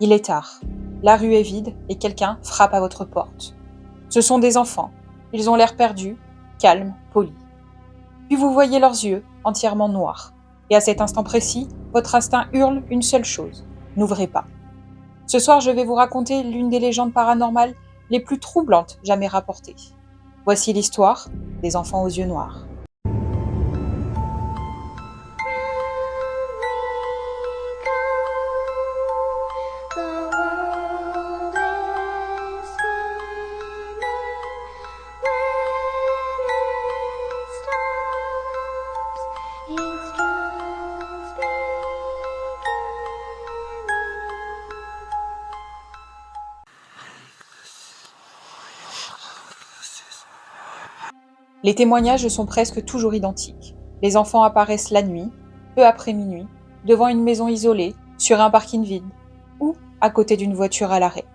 Il est tard, la rue est vide et quelqu'un frappe à votre porte. Ce sont des enfants, ils ont l'air perdus, calmes, polis. Puis vous voyez leurs yeux, entièrement noirs, et à cet instant précis, votre instinct hurle une seule chose, n'ouvrez pas. Ce soir, je vais vous raconter l'une des légendes paranormales les plus troublantes jamais rapportées. Voici l'histoire des enfants aux yeux noirs. Les témoignages sont presque toujours identiques. Les enfants apparaissent la nuit, peu après minuit, devant une maison isolée, sur un parking vide, ou à côté d'une voiture à l'arrêt.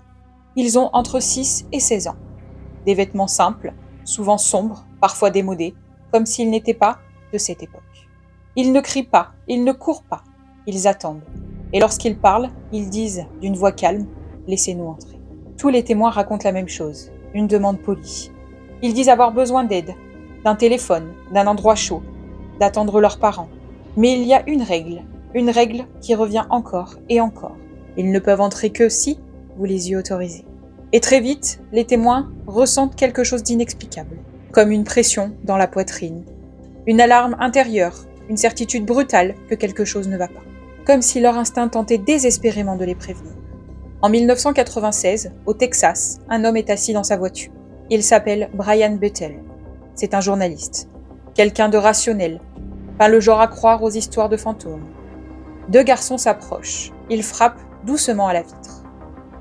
Ils ont entre 6 et 16 ans. Des vêtements simples, souvent sombres, parfois démodés, comme s'ils n'étaient pas de cette époque. Ils ne crient pas, ils ne courent pas, ils attendent. Et lorsqu'ils parlent, ils disent d'une voix calme « Laissez-nous entrer ». Tous les témoins racontent la même chose, une demande polie. Ils disent avoir besoin d'aide, d'un téléphone, d'un endroit chaud, d'attendre leurs parents. Mais il y a une règle qui revient encore et encore. Ils ne peuvent entrer que si vous les y autorisez. Et très vite, les témoins ressentent quelque chose d'inexplicable, comme une pression dans la poitrine, une alarme intérieure, une certitude brutale que quelque chose ne va pas. Comme si leur instinct tentait désespérément de les prévenir. En 1996, au Texas, un homme est assis dans sa voiture. Il s'appelle Brian Bethel. C'est un journaliste, quelqu'un de rationnel, pas le genre à croire aux histoires de fantômes. Deux garçons s'approchent, ils frappent doucement à la vitre.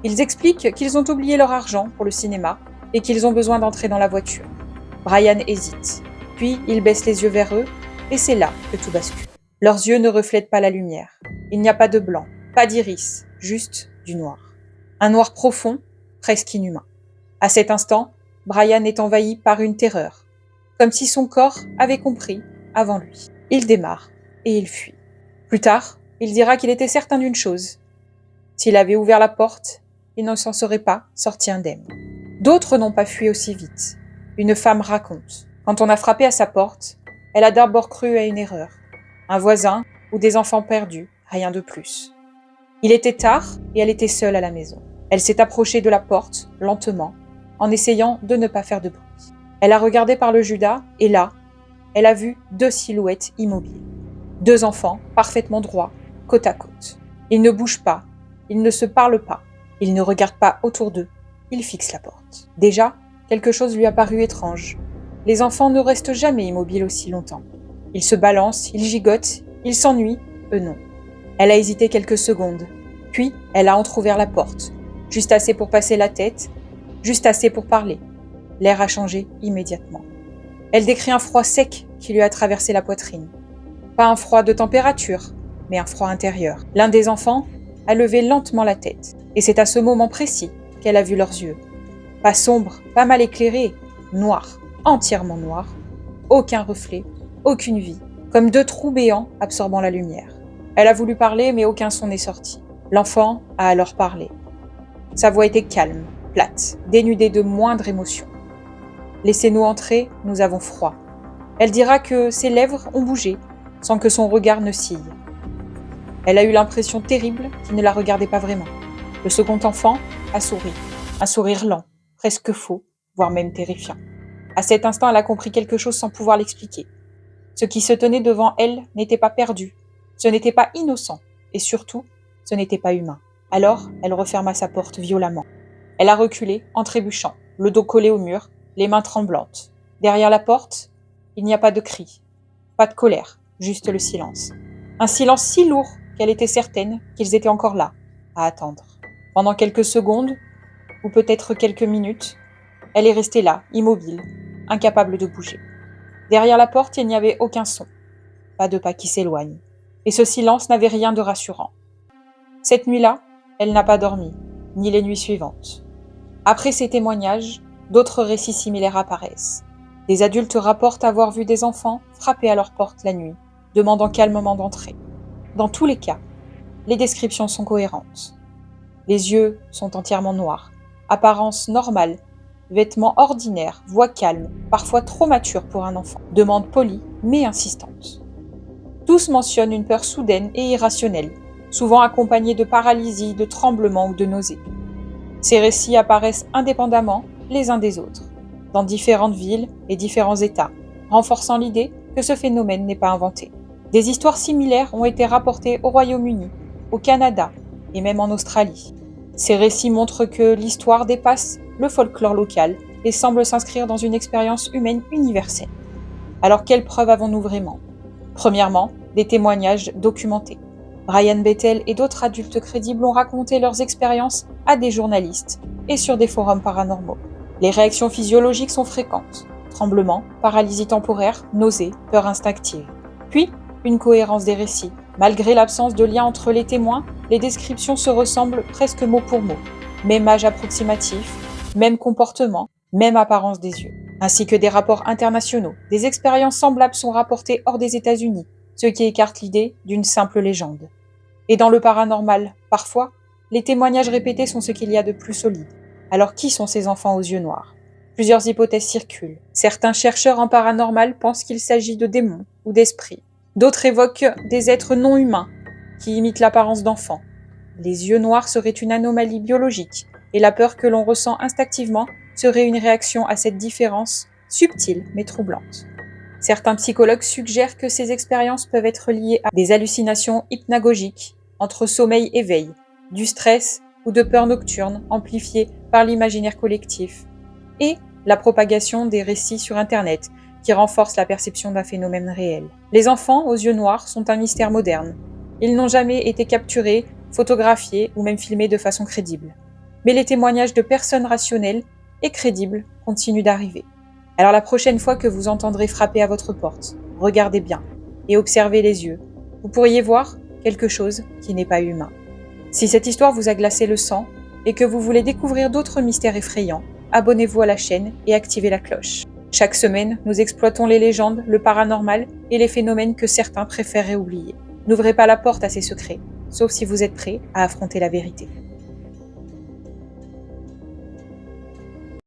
Ils expliquent qu'ils ont oublié leur argent pour le cinéma et qu'ils ont besoin d'entrer dans la voiture. Brian hésite, puis il baisse les yeux vers eux et c'est là que tout bascule. Leurs yeux ne reflètent pas la lumière. Il n'y a pas de blanc, pas d'iris, juste du noir. Un noir profond, presque inhumain. À cet instant, Brian est envahi par une terreur, comme si son corps avait compris avant lui. Il démarre et il fuit. Plus tard, il dira qu'il était certain d'une chose. S'il avait ouvert la porte, il ne s'en serait pas sorti indemne. D'autres n'ont pas fui aussi vite. Une femme raconte. Quand on a frappé à sa porte, elle a d'abord cru à une erreur. Un voisin ou des enfants perdus, rien de plus. Il était tard et elle était seule à la maison. Elle s'est approchée de la porte, lentement, en essayant de ne pas faire de bruit. Elle a regardé par le judas et là, elle a vu deux silhouettes immobiles. Deux enfants, parfaitement droits, côte à côte. Ils ne bougent pas, ils ne se parlent pas, ils ne regardent pas autour d'eux, ils fixent la porte. Déjà, quelque chose lui a paru étrange. Les enfants ne restent jamais immobiles aussi longtemps. Ils se balancent, ils gigotent, ils s'ennuient, eux non. Elle a hésité quelques secondes, puis elle a entrouvert la porte, juste assez pour passer la tête, juste assez pour parler. L'air a changé immédiatement. Elle décrit un froid sec qui lui a traversé la poitrine. Pas un froid de température, mais un froid intérieur. L'un des enfants a levé lentement la tête, et c'est à ce moment précis qu'elle a vu leurs yeux. Pas sombres, pas mal éclairés, noirs, entièrement noirs, aucun reflet, aucune vie, comme deux trous béants absorbant la lumière. Elle a voulu parler, mais aucun son n'est sorti. L'enfant a alors parlé. Sa voix était calme, plate, dénudée de moindre émotion. « Laissez-nous entrer, nous avons froid. » Elle dira que ses lèvres ont bougé, sans que son regard ne sille. Elle a eu l'impression terrible qu'il ne la regardait pas vraiment. Le second enfant a souri, un sourire lent, presque faux, voire même terrifiant. À cet instant, elle a compris quelque chose sans pouvoir l'expliquer. Ce qui se tenait devant elle n'était pas perdu, ce n'était pas innocent, et surtout, ce n'était pas humain. Alors, elle referma sa porte violemment. Elle a reculé, en trébuchant, le dos collé au mur, les mains tremblantes. Derrière la porte, il n'y a pas de cri, pas de colère, juste le silence. Un silence si lourd qu'elle était certaine qu'ils étaient encore là, à attendre. Pendant quelques secondes, ou peut-être quelques minutes, elle est restée là, immobile, incapable de bouger. Derrière la porte, il n'y avait aucun son, pas de pas qui s'éloignent. Et ce silence n'avait rien de rassurant. Cette nuit-là, elle n'a pas dormi, ni les nuits suivantes. Après ces témoignages, d'autres récits similaires apparaissent. Des adultes rapportent avoir vu des enfants frapper à leur porte la nuit, demandant calmement d'entrer. Dans tous les cas, les descriptions sont cohérentes. Les yeux sont entièrement noirs. Apparence normale, vêtements ordinaires, voix calme, parfois trop mature pour un enfant. Demande polie mais insistante. Tous mentionnent une peur soudaine et irrationnelle, souvent accompagnée de paralysie, de tremblements ou de nausées. Ces récits apparaissent indépendamment les uns des autres, dans différentes villes et différents États, renforçant l'idée que ce phénomène n'est pas inventé. Des histoires similaires ont été rapportées au Royaume-Uni, au Canada et même en Australie. Ces récits montrent que l'histoire dépasse le folklore local et semble s'inscrire dans une expérience humaine universelle. Alors quelles preuves avons-nous vraiment ? Premièrement, des témoignages documentés. Brian Bethel et d'autres adultes crédibles ont raconté leurs expériences à des journalistes et sur des forums paranormaux. Les réactions physiologiques sont fréquentes. Tremblements, paralysie temporaire, nausées, peur instinctive. Puis, une cohérence des récits. Malgré l'absence de lien entre les témoins, les descriptions se ressemblent presque mot pour mot. Même âge approximatif, même comportement, même apparence des yeux. Ainsi que des rapports internationaux. Des expériences semblables sont rapportées hors des États-Unis, ce qui écarte l'idée d'une simple légende. Et dans le paranormal, parfois, les témoignages répétés sont ce qu'il y a de plus solide. Alors qui sont ces enfants aux yeux noirs ? Plusieurs hypothèses circulent. Certains chercheurs en paranormal pensent qu'il s'agit de démons ou d'esprits. D'autres évoquent des êtres non humains qui imitent l'apparence d'enfants. Les yeux noirs seraient une anomalie biologique et la peur que l'on ressent instinctivement serait une réaction à cette différence subtile mais troublante. Certains psychologues suggèrent que ces expériences peuvent être liées à des hallucinations hypnagogiques, entre sommeil et veille, du stress ou de peurs nocturnes amplifiées par l'imaginaire collectif, et la propagation des récits sur Internet qui renforcent la perception d'un phénomène réel. Les enfants aux yeux noirs sont un mystère moderne. Ils n'ont jamais été capturés, photographiés ou même filmés de façon crédible. Mais les témoignages de personnes rationnelles et crédibles continuent d'arriver. Alors la prochaine fois que vous entendrez frapper à votre porte, regardez bien et observez les yeux. Vous pourriez voir quelque chose qui n'est pas humain. Si cette histoire vous a glacé le sang et que vous voulez découvrir d'autres mystères effrayants, abonnez-vous à la chaîne et activez la cloche. Chaque semaine, nous exploitons les légendes, le paranormal et les phénomènes que certains préfèrent oublier. N'ouvrez pas la porte à ces secrets, sauf si vous êtes prêt à affronter la vérité.